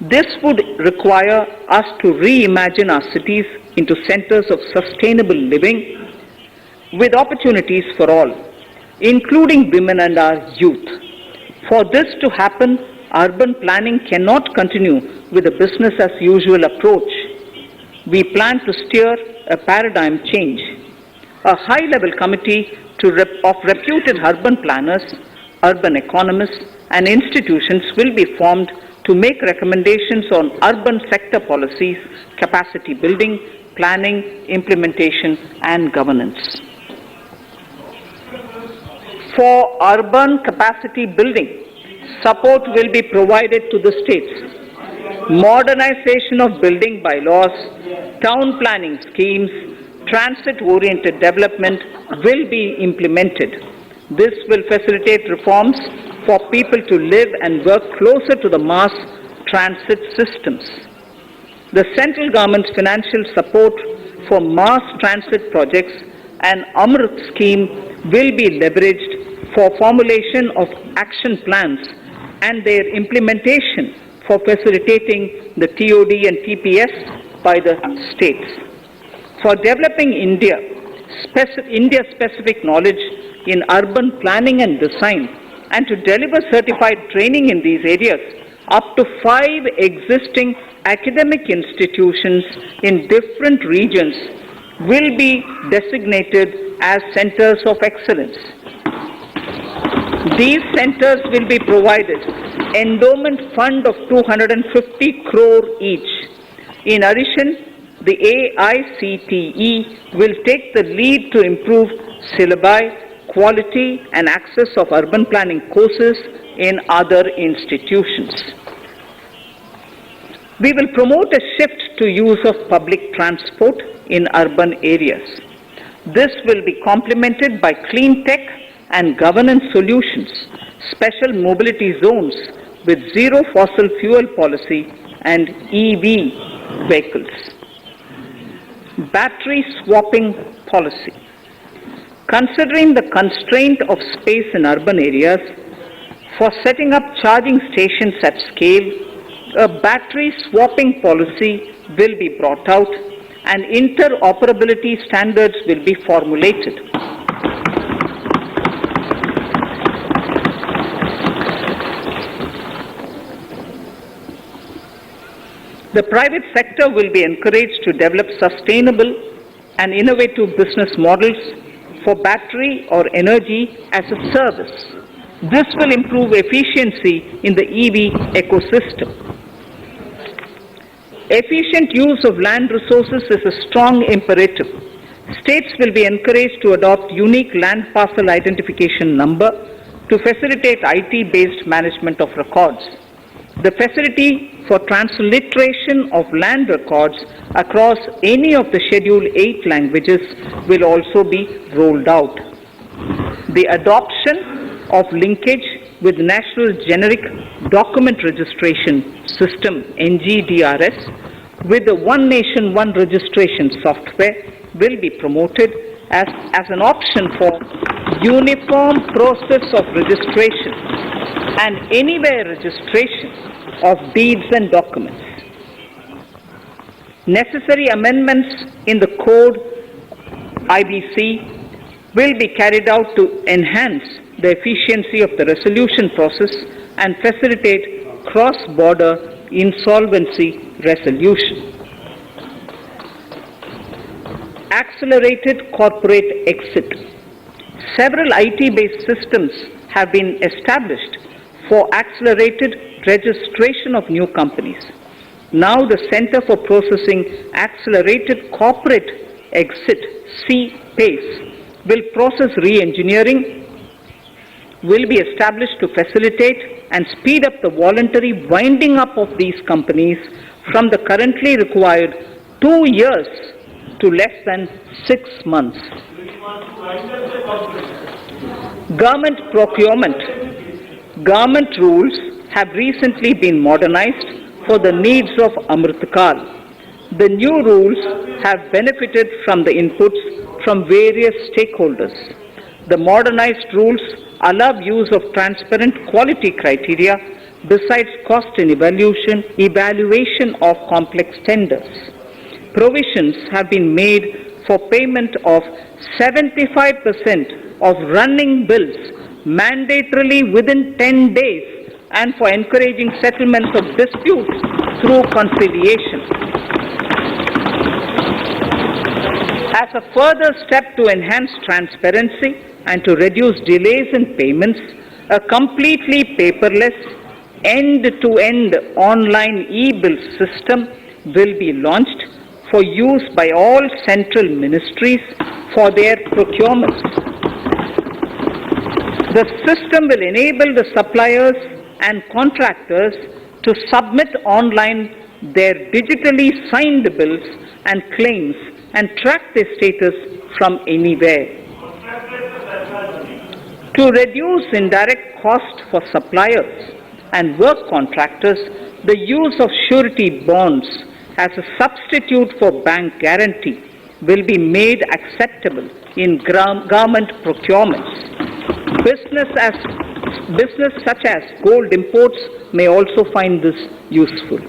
This would require us to reimagine our cities into centers of sustainable living with opportunities for all, including women and our youth. For this to happen, urban planning cannot continue with a business as usual approach. We plan to steer a paradigm change. A high-level committee of reputed urban planners, urban economists, and institutions will be formed to make recommendations on urban sector policies, capacity building, planning, implementation, and governance. For urban capacity building, support will be provided to the states. Modernization of building bylaws, town planning schemes, transit-oriented development will be implemented. This will facilitate reforms for people to live and work closer to the mass transit systems. The central government's financial support for mass transit projects and Amrit scheme will be leveraged for formulation of action plans and their implementation for facilitating the TOD and TPS by the states. For developing India-specific knowledge in urban planning and design, and to deliver certified training in these areas, up to 5 existing academic institutions in different regions will be designated as centers of excellence. These centers will be provided endowment fund of 250 crore each. In addition, the AICTE will take the lead to improve syllabi, quality and access of urban planning courses in other institutions. We will promote a shift to use of public transport in urban areas. This will be complemented by clean tech and governance solutions, special mobility zones with zero fossil fuel policy and EV vehicles. Battery swapping policy. Considering the constraint of space in urban areas, for setting up charging stations at scale, a battery swapping policy will be brought out and interoperability standards will be formulated. The private sector will be encouraged to develop sustainable and innovative business models for battery or energy as a service. This will improve efficiency in the EV ecosystem. Efficient use of land resources is a strong imperative. States will be encouraged to adopt unique land parcel identification number to facilitate IT-based management of records. The facility for transliteration of land records across any of the Schedule 8 languages will also be rolled out. The adoption of linkage with National Generic Document Registration System (NGDRS) with the One Nation One Registration software will be promoted as an option for uniform process of registration and anywhere registration of deeds and documents. Necessary amendments in the code IBC will be carried out to enhance the efficiency of the resolution process and facilitate cross-border insolvency resolution. Accelerated corporate exit. Several IT-based systems have been established for accelerated registration of new companies. Now the Center for Processing Accelerated Corporate Exit, CPACE, will process re-engineering, will be established to facilitate and speed up the voluntary winding up of these companies from the currently required 2 years to less than 6 months. Government procurement. Government rules have recently been modernized for the needs of Amritkal. The new rules have benefited from the inputs from various stakeholders. The modernized rules allow use of transparent quality criteria besides cost and evaluation of complex tenders. Provisions have been made for payment of 75% of running bills mandatorily within 10 days and for encouraging settlements of disputes through conciliation. As a further step to enhance transparency and to reduce delays in payments, a completely paperless, end-to-end online e-bill system will be launched for use by all central ministries for their procurements. The system will enable the suppliers and contractors to submit online their digitally signed bills and claims and track their status from anywhere. To reduce indirect cost for suppliers and work contractors, the use of surety bonds as a substitute for bank guarantee will be made acceptable in government procurements. Business such as gold imports may also find this useful.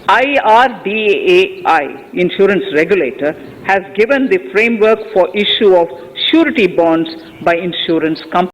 IRDAI, insurance regulator, has given the framework for issue of surety bonds by insurance companies.